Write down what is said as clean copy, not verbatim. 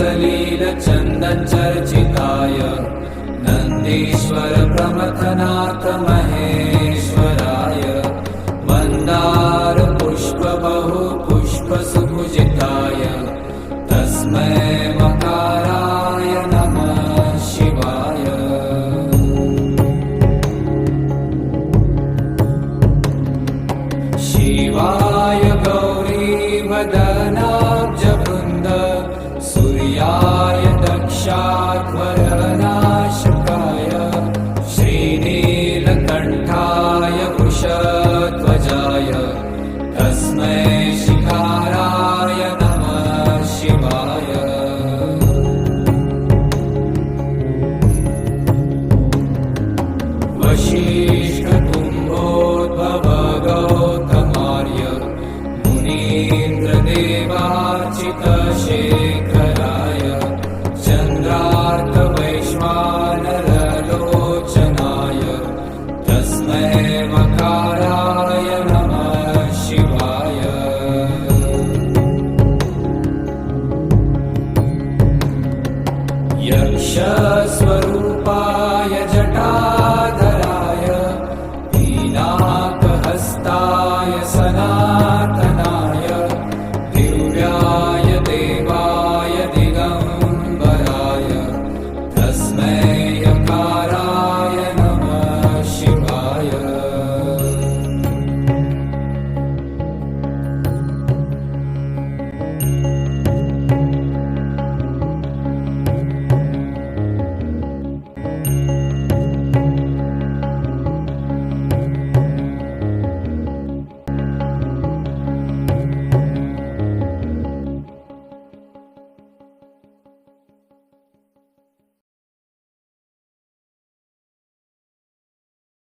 सलीलचन्दनचर्चिताय नन्दीश्वर प्रमथनाथ महेश्वराय मन्दार पुष्प बहु पुष्प सुपूजिताय तस्मै मकाराय नमः शिवाय। शिवाय गौरीवदनाब्जवृन्द सूर्याय दक्षाध्वरनाशकाय श्रीनीलकण्ठाय वृषध्वजाय तस्मै शिखाराय नमः शिवाय। वसिष्ठकुम्भोद्भव गौतमार्य मुनीन्द्रदेवार्चितशेखराय चन्द्रार्कवैश्वानरलोचनाय तस्मै मकाराय नमः शिवाय। यक्षस्वरूपाय जटाधराय पीनाकहस्ताय सना